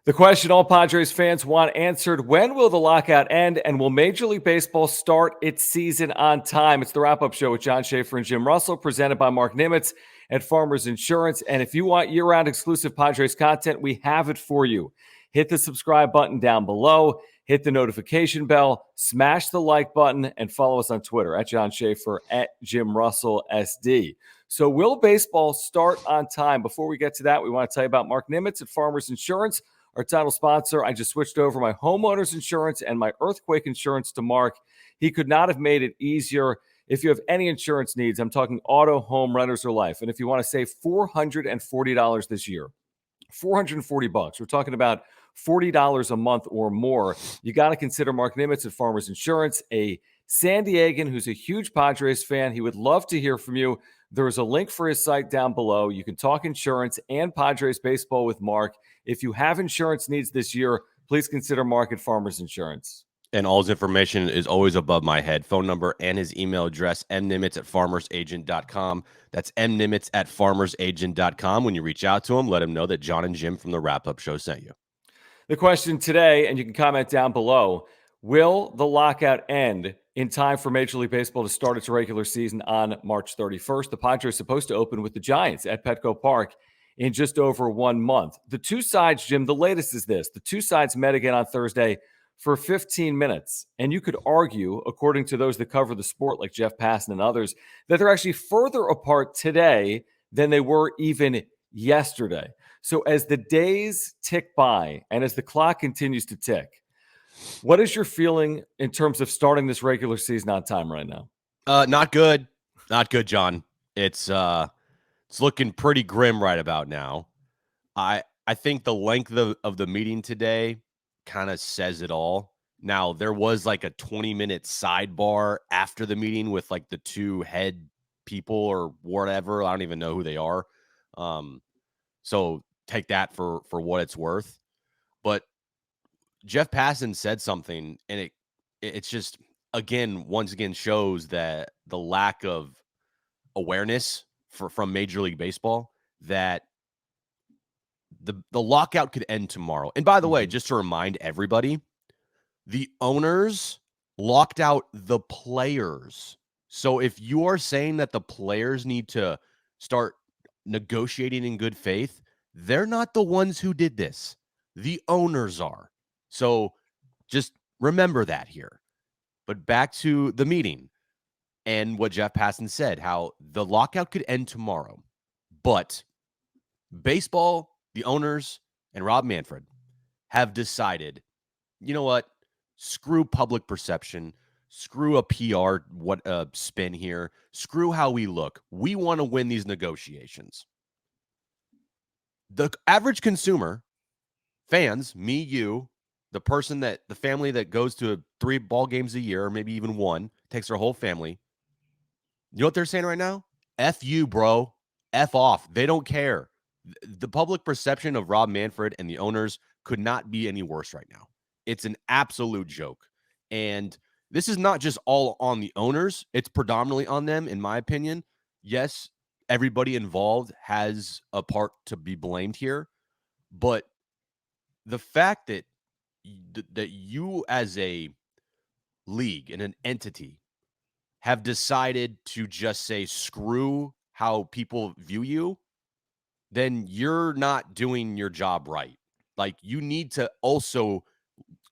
The question all Padres fans want answered: when will the lockout end, and will Major League Baseball start its season on time? It's the wrap-up show with John Schaefer and Jim Russell, presented by Mark Nimitz at Farmers Insurance. And if you want year-round exclusive Padres content, we have it for you. Hit the subscribe button down below, hit the notification bell, smash the like button, and follow us on Twitter at John Schaefer, at Jim Russell SD. So will baseball start on time? Before we get to that, we want to tell you about Mark Nimitz at Farmers Insurance, our title sponsor. I just switched over my homeowner's insurance and my earthquake insurance to Mark. He could not have made it easier. If you have any insurance needs, I'm talking auto, home, renters, or life. And if you want to save $440 this year, $440, we're talking about $40 a month or more, you got to consider Mark Nimitz at Farmers Insurance, a San Diegan who's a huge Padres fan. He would love to hear from you. There is a link for his site down below. You can talk insurance and Padres baseball with Mark. If you have insurance needs this year, please consider Mark at Farmers Insurance. And all his information is always above my head. Phone number and his email address, mnimitz@farmersagent.com. That's mnimitz@farmersagent.com. When you reach out to him, let him know that John and Jim from the Wrap-Up Show sent you. The question today, and you can comment down below, will the lockout end in time for Major League Baseball to start its regular season on March 31st? The Padres are supposed to open with the Giants at Petco Park in just over 1 month. The two sides, Jim, the latest is this. The two sides met again on Thursday for 15 minutes. And you could argue, according to those that cover the sport like Jeff Passan and others, that they're actually further apart today than they were even yesterday. So as the days tick by and as the clock continues to tick, what is your feeling in terms of starting this regular season on time right now? Not good. Not good, John. It's looking pretty grim right about now. I think the length of the meeting today kind of says it all. Now, there was like a 20-minute sidebar after the meeting with like the two head people or whatever. I don't even know who they are. So take that for what it's worth. But Jeff Passan said something, and it's just, once again shows that the lack of awareness from Major League Baseball that the lockout could end tomorrow. And by the way, just to remind everybody, the owners locked out the players. So if you are saying that the players need to start negotiating in good faith, they're not the ones who did this. The owners are. So just remember that here. But back to the meeting and what Jeff Passan said, how the lockout could end tomorrow. But baseball, the owners, and Rob Manfred have decided, you know what? Screw public perception. Screw a PR spin here. Screw how we look. We want to win these negotiations. The average consumer, fans, me, you, the family that goes to 3 ball games a year, or maybe even 1, takes their whole family. You know what they're saying right now? F you, bro. F off. They don't care. The public perception of Rob Manfred and the owners could not be any worse right now. It's an absolute joke. And this is not just all on the owners. It's predominantly on them, in my opinion. Yes, everybody involved has a part to be blamed here. But the fact that you as a league and an entity have decided to just say screw how people view you, then you're not doing your job right. Like, you need to also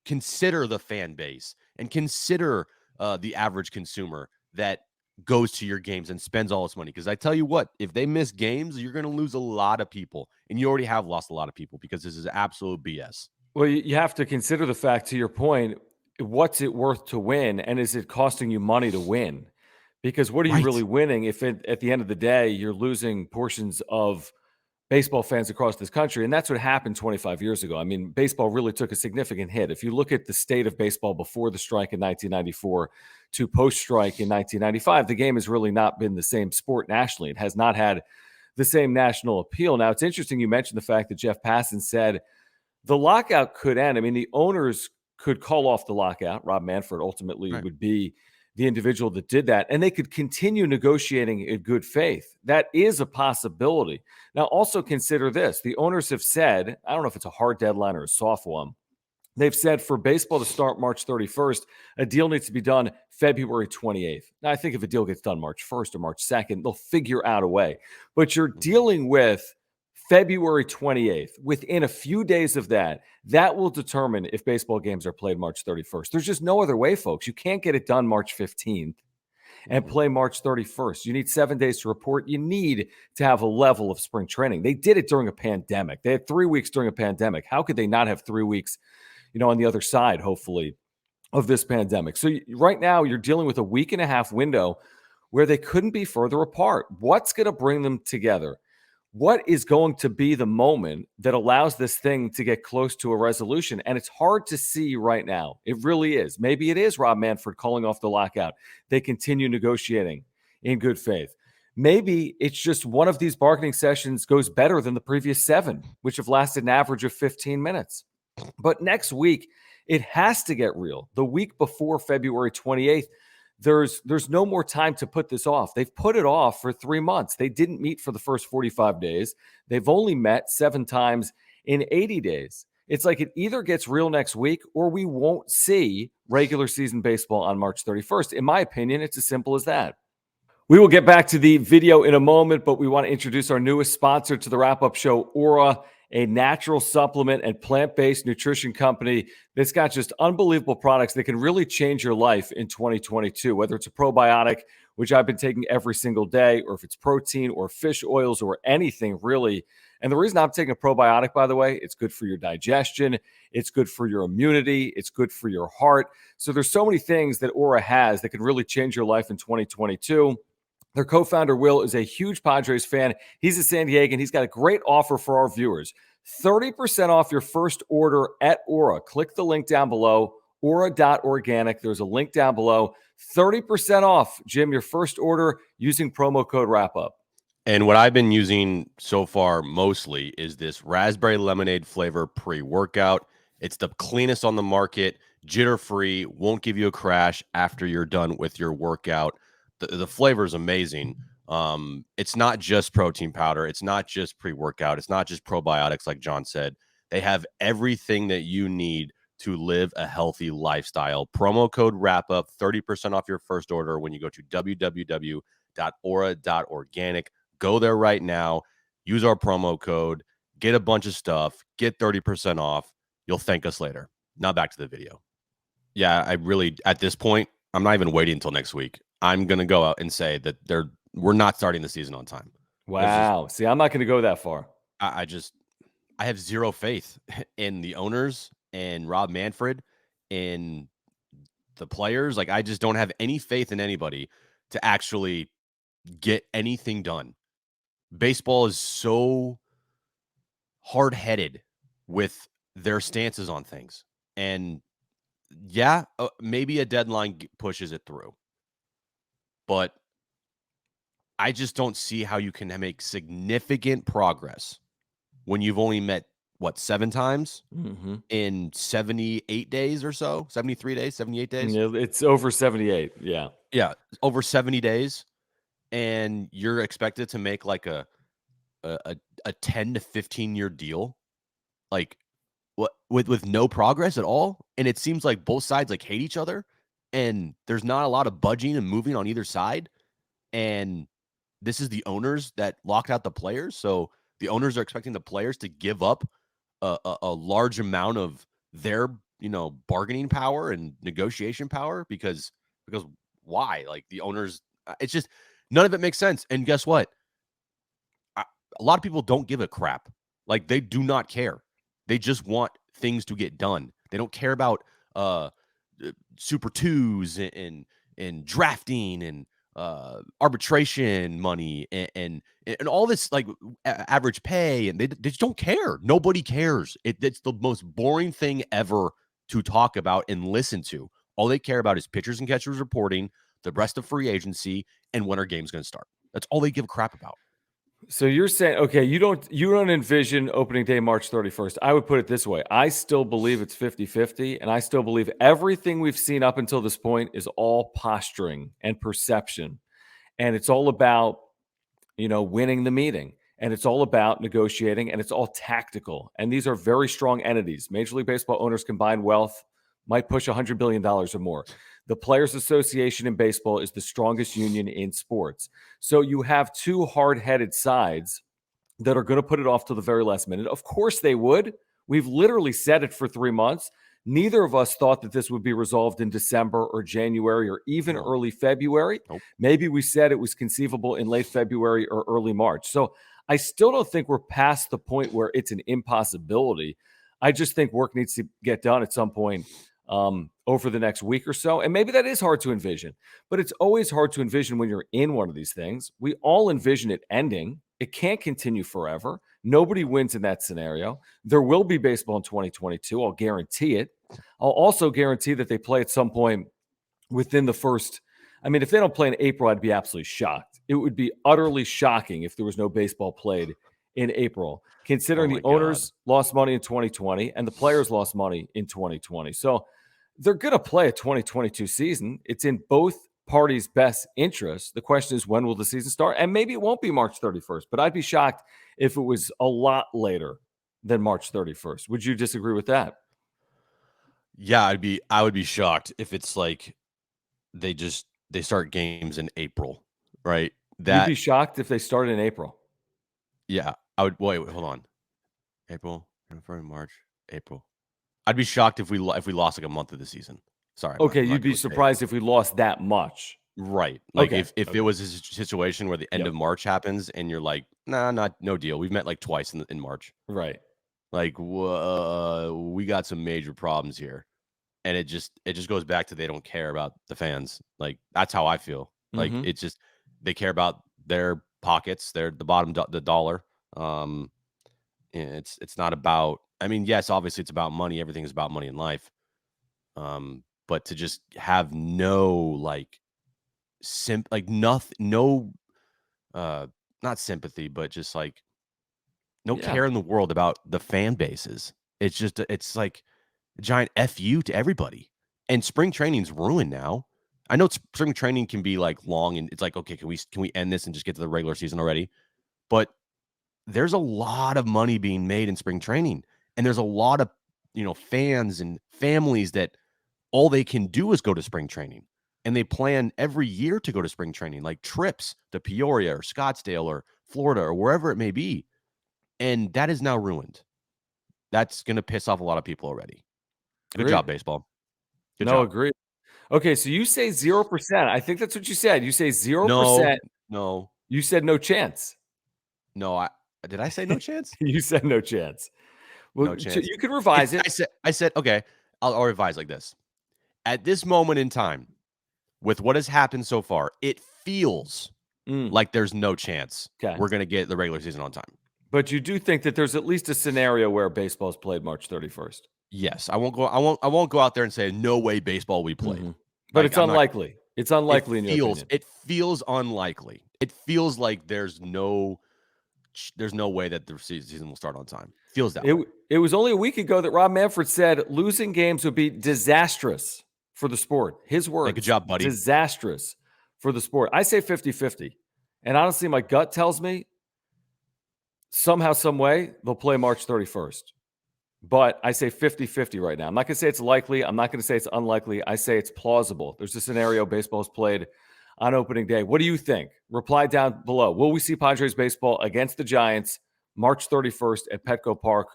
consider the fan base and consider the average consumer that goes to your games and spends all this money. Because I tell you what, if they miss games, you're going to lose a lot of people. And you already have lost a lot of people because this is absolute BS. Well, you have to consider the fact, to your point, what's it worth to win? And is it costing you money to win? Because what are you really winning if at the end of the day, you're losing portions of baseball fans across this country? And that's what happened 25 years ago. I mean, baseball really took a significant hit. If you look at the state of baseball before the strike in 1994 to post-strike in 1995, the game has really not been the same sport nationally. It has not had the same national appeal. Now, it's interesting you mentioned the fact that Jeff Passan said the lockout could end. I mean, the owners could call off the lockout. Rob Manfred ultimately would be the individual that did that, and they could continue negotiating in good faith. That is a possibility. Now, also consider this. The owners have said, I don't know if it's a hard deadline or a soft one, they've said for baseball to start March 31st, a deal needs to be done February 28th. Now, I think if a deal gets done March 1st or March 2nd, they'll figure out a way. But you're dealing with February 28th. Within a few days of that, that will determine if baseball games are played March 31st. There's just no other way, folks. You can't get it done March 15th and play March 31st. You need 7 days to report. You need to have a level of spring training. They did it during a pandemic. They had 3 weeks during a pandemic. How could they not have 3 weeks, on the other side, hopefully, of this pandemic? So right now you're dealing with a week and a half window where they couldn't be further apart. What's going to bring them together? What is going to be the moment that allows this thing to get close to a resolution? And it's hard to see right now. It really is. Maybe it is Rob Manfred calling off the lockout. They continue negotiating in good faith. Maybe it's just one of these bargaining sessions goes better than the previous 7, which have lasted an average of 15 minutes. But next week, it has to get real. The week before February 28th, there's no more time to put this off. They've put it off for 3 months. They didn't meet for the first 45 days. They've only met 7 times in 80 days. It's like it either gets real next week or we won't see regular season baseball on March 31st. In my opinion, it's as simple as that. We will get back to the video in a moment, but we want to introduce our newest sponsor to the wrap-up show, Aura, a natural supplement and plant-based nutrition company that's got just unbelievable products that can really change your life in 2022, whether it's a probiotic, which I've been taking every single day, or if it's protein or fish oils or anything really. And the reason I'm taking a probiotic, by the way, it's good for your digestion, it's good for your immunity, it's good for your heart. So there's so many things that Aura has that can really change your life in 2022. Their co-founder, Will, is a huge Padres fan. He's a San Diegan. He's got a great offer for our viewers. 30% off your first order at Aura. Click the link down below, aura.organic. There's a link down below. 30% off, Jim, your first order using promo code WRAPUP. And what I've been using so far mostly is this raspberry lemonade flavor pre-workout. It's the cleanest on the market, jitter-free, won't give you a crash after you're done with your workout. The flavor is amazing. It's not just protein powder. It's not just pre-workout. It's not just probiotics, like John said. They have everything that you need to live a healthy lifestyle. Promo code WRAPUP, 30% off your first order when you go to www.aura.organic. Go there right now. Use our promo code. Get a bunch of stuff. Get 30% off. You'll thank us later. Now back to the video. Yeah, I really, at this point, I'm not even waiting until next week. I'm going to go out and say that we're not starting the season on time. Wow. See, I'm not going to go that far. I have zero faith in the owners and Rob Manfred and the players. Like, I just don't have any faith in anybody to actually get anything done. Baseball is so hard-headed with their stances on things. And yeah, maybe a deadline pushes it through. But I just don't see how you can make significant progress when you've only met, 7 times in 78 days or so? 73 days, 78 days? Yeah, it's over 78, yeah. Yeah, over 70 days. And you're expected to make like a 10 to 15-year deal? Like, what, with no progress at all? And it seems like both sides like hate each other. And there's not a lot of budging and moving on either side. And this is the owners that locked out the players. So the owners are expecting the players to give up a large amount of their, bargaining power and negotiation power because why? Like, the owners, it's just none of it makes sense. And guess what? A lot of people don't give a crap. Like, they do not care. They just want things to get done. They don't care about Super Twos and drafting and arbitration money and all this, like, average pay, and they just don't care. Nobody cares. It's the most boring thing ever to talk about and listen to. All they care about is pitchers and catchers reporting, the rest of free agency, and when our game's going to start. That's all they give a crap about. So you're saying, okay, you don't envision opening day March 31st. I would put it this way. I still believe it's 50-50, and I still believe everything we've seen up until this point is all posturing and perception. And it's all about, winning the meeting. And it's all about negotiating, and it's all tactical. And these are very strong entities. Major League Baseball owners' combined wealth might push $100 billion or more. The Players Association in baseball is the strongest union in sports. So you have two hard-headed sides that are going to put it off to the very last minute. Of course they would. We've literally said it for 3 months. Neither of us thought that this would be resolved in December or January or even early February. Nope. Maybe we said it was conceivable in late February or early March. So I still don't think we're past the point where it's an impossibility. I just think work needs to get done at some point over the next week or so. And maybe that is hard to envision, but it's always hard to envision when you're in one of these things. We all envision it ending. It can't continue forever. Nobody wins in that scenario. There will be baseball in 2022. I'll guarantee it. I'll also guarantee that they play at some point within the first. I mean, if they don't play in April, I'd be absolutely shocked. It would be utterly shocking if there was no baseball played in April, considering the owners lost money in 2020 and the players lost money in 2020. So they're going to play a 2022 season. It's in both parties' best interest. The question is, when will the season start? And maybe it won't be March 31st, but I'd be shocked if it was a lot later than March 31st. Would you disagree with that? Yeah, I would be shocked if it's like they start games in April, right? You'd be shocked if they started in April. Yeah, I would. Wait, hold on. April, February, March, April. I'd be shocked if we lost like a month of the season. Sorry. Okay, you'd be surprised if we lost that much. Right. Like if it was a situation where the end of March happens and you're like, nah, no deal. We've met like twice in March. Right. Like, we got some major problems here. And it just goes back to they don't care about the fans. Like, that's how I feel. Like, it's just they care about their pockets. They're the bottom, the dollar. It's not about. I mean, yes, obviously it's about money. Everything is about money in life. But to just have no not sympathy, but just like no care in the world about the fan bases. It's like a giant FU to everybody. And spring training's ruined now. I know spring training can be like long and it's like, okay, can we end this and just get to the regular season already? But there's a lot of money being made in spring training. And there's a lot of, fans and families that all they can do is go to spring training. And they plan every year to go to spring training, like trips to Peoria or Scottsdale or Florida or wherever it may be. And that is now ruined. That's going to piss off a lot of people already. Good job, baseball. Good job. Agree. Okay, so you say 0%. I think that's what you said. You say 0%. No. You said no chance. No, did I say no chance? You said no chance. Well, no chance. You could revise it. I said, okay, I'll revise like this. At this moment in time, with what has happened so far, it feels like there's no chance we're going to get the regular season on time. But you do think that there's at least a scenario where baseball is played March 31st. Yes, I won't go out there and say no way baseball we play. But it's unlikely. It's unlikely in your opinion. It feels unlikely. It feels like there's no way that the season will start on time. Feels that way. It was only a week ago that Rob Manfred said losing games would be disastrous for the sport. His words. Good job, buddy. Disastrous for the sport. I say 50-50. And honestly, my gut tells me somehow, some way, they'll play March 31st. But I say 50-50 right now. I'm not going to say it's likely. I'm not going to say it's unlikely. I say it's plausible. There's a scenario baseball is played on opening day. What do you think? Reply down below. Will we see Padres baseball against the Giants March 31st at Petco Park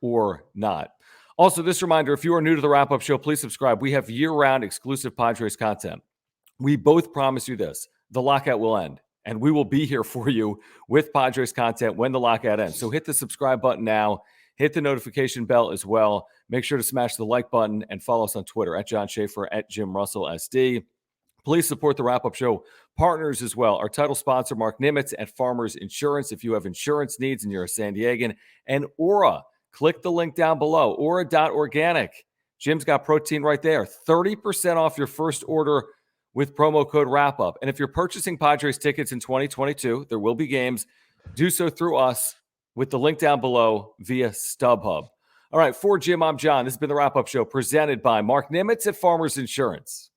or not? Also, this reminder, if you are new to the Wrap-Up Show, please subscribe. We have year-round exclusive Padres content. We both promise you this. The lockout will end, and we will be here for you with Padres content when the lockout ends. So hit the subscribe button now. Hit the notification bell as well. Make sure to smash the like button and follow us on Twitter at John Schaefer, at Jim Russell SD. Please support the Wrap-Up Show partners as well. Our title sponsor, Mark Nimitz at Farmers Insurance. If you have insurance needs and you're a San Diegan, and Aura, click the link down below, aura.organic. Jim's got protein right there. 30% off your first order with promo code WRAPUP. And if you're purchasing Padres tickets in 2022, there will be games. do so through us with the link down below via StubHub. All right, for Jim, I'm John. This has been the Wrap Up Show presented by Mark Nimitz at Farmers Insurance.